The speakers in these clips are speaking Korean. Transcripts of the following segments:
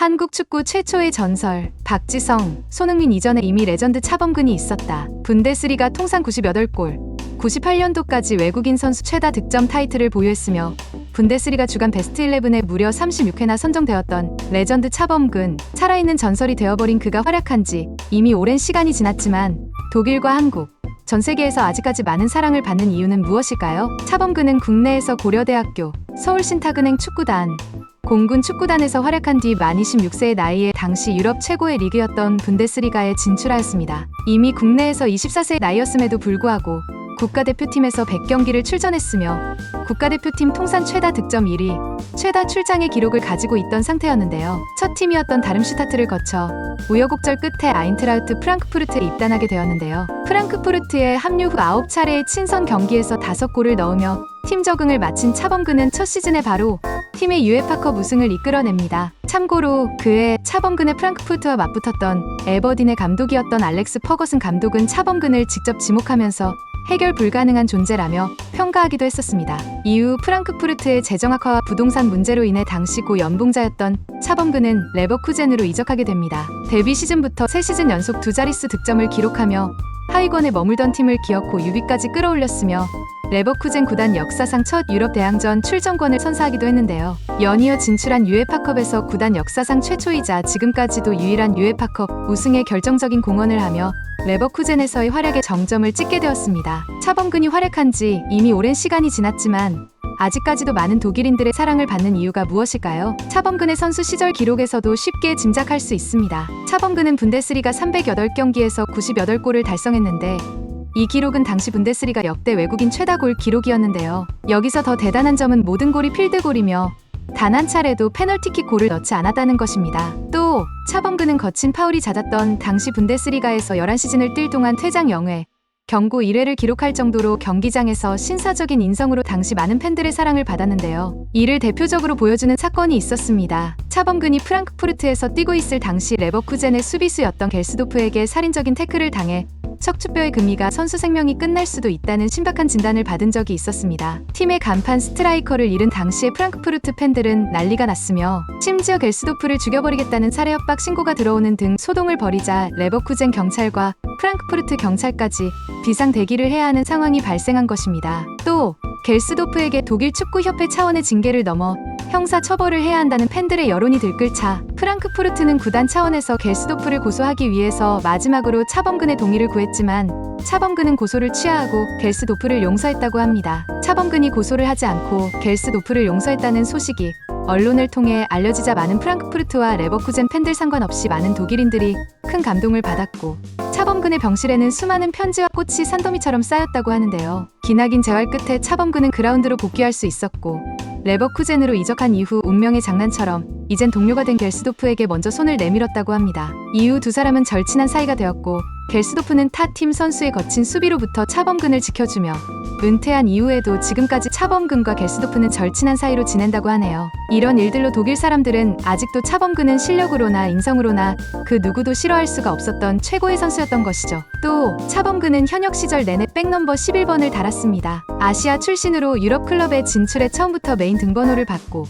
한국 축구 최초의 전설 박지성, 손흥민 이전에 이미 레전드 차범근이 있었다. 분데스리가 통산 98골, 98년도까지 외국인 선수 최다 득점 타이틀을 보유했으며 분데스리가 주간 베스트 11에 무려 36회나 선정되었던 레전드 차범근. 살아있는 전설이 되어버린 그가 활약한 지 이미 오랜 시간이 지났지만 독일과 한국, 전 세계에서 아직까지 많은 사랑을 받는 이유는 무엇일까요? 차범근은 국내에서 고려대학교, 서울신탁은행 축구단, 공군 축구단에서 활약한 뒤 만 26세의 나이에 당시 유럽 최고의 리그였던 분데스리가에 진출하였습니다. 이미 국내에서 24세의 나이였음에도 불구하고 국가대표팀에서 100경기를 출전했으며 국가대표팀 통산 최다 득점 1위, 최다 출장의 기록을 가지고 있던 상태였는데요. 첫 팀이었던 다름슈타트를 거쳐 우여곡절 끝에 아인트라우트 프랑크푸르트에 입단하게 되었는데요. 프랑크푸르트에 합류 후 9차례의 친선 경기에서 5골을 넣으며 팀 적응을 마친 차범근은 첫 시즌에 바로 팀의 유에파컵 우승을 이끌어냅니다. 참고로 그해 차범근의 프랑크푸르트와 맞붙었던 에버딘의 감독이었던 알렉스 퍼거슨 감독은 차범근을 직접 지목하면서 해결 불가능한 존재라며 평가하기도 했었습니다. 이후 프랑크푸르트의 재정 악화와 부동산 문제로 인해 당시 고 연봉자였던 차범근은 레버쿠젠으로 이적하게 됩니다. 데뷔 시즌부터 3시즌 연속 2자릿수 득점을 기록하며 하위권에 머물던 팀을 기어코 6위까지 끌어올렸으며 레버쿠젠 구단 역사상 첫 유럽 대항전 출전권을 선사하기도 했는데요. 연이어 진출한 유에파컵에서 구단 역사상 최초이자 지금까지도 유일한 유에파컵 우승에 결정적인 공헌을 하며 레버쿠젠에서의 활약에 정점을 찍게 되었습니다. 차범근이 활약한 지 이미 오랜 시간이 지났지만 아직까지도 많은 독일인들의 사랑을 받는 이유가 무엇일까요? 차범근의 선수 시절 기록에서도 쉽게 짐작할 수 있습니다. 차범근은 분데스리가 308경기에서 98골을 달성했는데 이 기록은 당시 분데스리가 역대 외국인 최다 골 기록이었는데요. 여기서 더 대단한 점은 모든 골이 필드골이며 단 한 차례도 페널티킥 골을 넣지 않았다는 것입니다. 또 차범근은 거친 파울이 잦았던 당시 분데스리가에서 11시즌을 뛸 동안 퇴장 0회, 경고 1회를 기록할 정도로 경기장에서 신사적인 인성으로 당시 많은 팬들의 사랑을 받았는데요. 이를 대표적으로 보여주는 사건이 있었습니다. 차범근이 프랑크푸르트에서 뛰고 있을 당시 레버쿠젠의 수비수였던 겔스도프에게 살인적인 태클을 당해 척추뼈의 금이가 선수 생명이 끝날 수도 있다는 신박한 진단을 받은 적이 있었습니다. 팀의 간판 스트라이커를 잃은 당시의 프랑크푸르트 팬들은 난리가 났으며 심지어 겔스도프를 죽여버리겠다는 살해 협박 신고가 들어오는 등 소동을 벌이자 레버쿠젠 경찰과 프랑크푸르트 경찰까지 비상 대기를 해야 하는 상황이 발생한 것입니다. 또 겔스도프에게 독일 축구협회 차원의 징계를 넘어 형사 처벌을 해야 한다는 팬들의 여론이 들끓자 프랑크푸르트는 구단 차원에서 겔스도프를 고소하기 위해서 마지막으로 차범근의 동의를 구했지만 차범근은 고소를 취하하고 겔스도프를 용서했다고 합니다. 차범근이 고소를 하지 않고 겔스도프를 용서했다는 소식이 언론을 통해 알려지자 많은 프랑크푸르트와 레버쿠젠 팬들 상관없이 많은 독일인들이 큰 감동을 받았고 차범근의 병실에는 수많은 편지와 꽃이 산더미처럼 쌓였다고 하는데요. 기나긴 재활 끝에 차범근은 그라운드로 복귀할 수 있었고 레버쿠젠으로 이적한 이후 운명의 장난처럼 이젠 동료가 된 겔스도프에게 먼저 손을 내밀었다고 합니다. 이후 두 사람은 절친한 사이가 되었고 겔스도프는 타 팀 선수의 거친 수비로부터 차범근을 지켜주며 은퇴한 이후에도 지금까지 차범근과 겔스도프는 절친한 사이로 지낸다고 하네요. 이런 일들로 독일 사람들은 아직도 차범근은 실력으로나 인성으로나 그 누구도 싫어할 수가 없었던 최고의 선수였던 것이죠. 또 차범근은 현역 시절 내내 백넘버 11번을 달았습니다. 아시아 출신으로 유럽 클럽에 진출해 처음부터 메인 등번호를 받고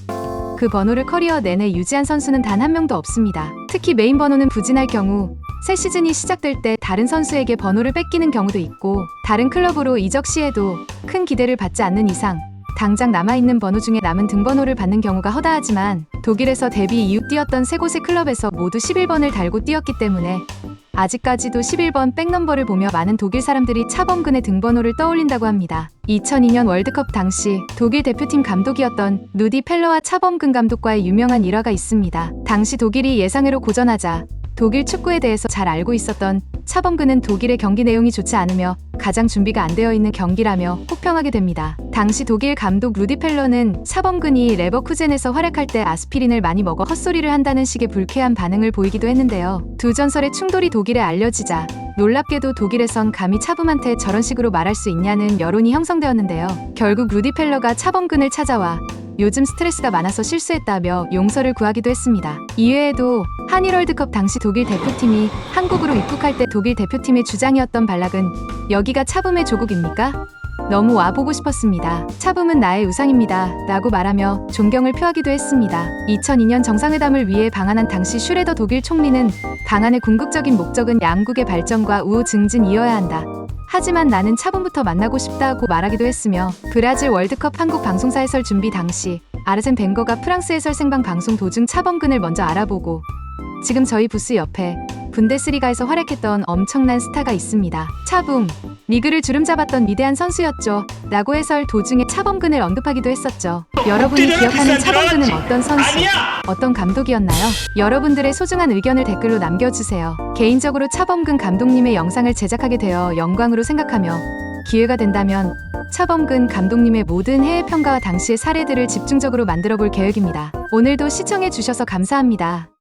그 번호를 커리어 내내 유지한 선수는 단 한 명도 없습니다. 특히 메인 번호는 부진할 경우 새 시즌이 시작될 때 다른 선수에게 번호를 뺏기는 경우도 있고 다른 클럽으로 이적 시에도 큰 기대를 받지 않는 이상 당장 남아있는 번호 중에 남은 등번호를 받는 경우가 허다하지만 독일에서 데뷔 이후 뛰었던 세 곳의 클럽에서 모두 11번을 달고 뛰었기 때문에 아직까지도 11번 백넘버를 보며 많은 독일 사람들이 차범근의 등번호를 떠올린다고 합니다. 2002년 월드컵 당시 독일 대표팀 감독이었던 루디 펠러와 차범근 감독과의 유명한 일화가 있습니다. 당시 독일이 예상외로 고전하자 독일 축구에 대해서 잘 알고 있었던 차범근은 독일의 경기 내용이 좋지 않으며 가장 준비가 안 되어 있는 경기라며 혹평하게 됩니다. 당시 독일 감독 루디 펠러는 차범근이 레버쿠젠에서 활약할 때 아스피린을 많이 먹어 헛소리를 한다는 식의 불쾌한 반응을 보이기도 했는데요. 두 전설의 충돌이 독일에 알려지자 놀랍게도 독일에선 감히 차범한테 저런 식으로 말할 수 있냐는 여론이 형성되었는데요. 결국 루디 펠러가 차범근을 찾아와 요즘 스트레스가 많아서 실수했다며 용서를 구하기도 했습니다. 이외에도 한일 월드컵 당시 독일 대표팀이 한국으로 입국할 때 독일 대표팀의 주장이었던 발락은 여기가 차범의 조국입니까? 너무 와보고 싶었습니다. 차붐은 나의 우상입니다. 라고 말하며 존경을 표하기도 했습니다. 2002년 정상회담을 위해 방한한 당시 슈레더 독일 총리는 방한의 궁극적인 목적은 양국의 발전과 우호 증진이어야 한다. 하지만 나는 차붐부터 만나고 싶다고 말하기도 했으며 브라질 월드컵 한국 방송사 해설 준비 당시 아르센 벵거가 프랑스 해설 생방 방송 도중 차범근을 먼저 알아보고 지금 저희 부스 옆에 분데스리가에서 활약했던 엄청난 스타가 있습니다. 차붐, 리그를 주름잡았던 위대한 선수였죠. 라고 해설 도중에 차범근을 언급하기도 했었죠. 여러분이 기억하는 차범근은 어떤 선수, 어떤 감독이었나요? 여러분들의 소중한 의견을 댓글로 남겨주세요. 개인적으로 차범근 감독님의 영상을 제작하게 되어 영광으로 생각하며 기회가 된다면 차범근 감독님의 모든 해외 평가와 당시의 사례들을 집중적으로 만들어 볼 계획입니다. 오늘도 시청해 주셔서 감사합니다.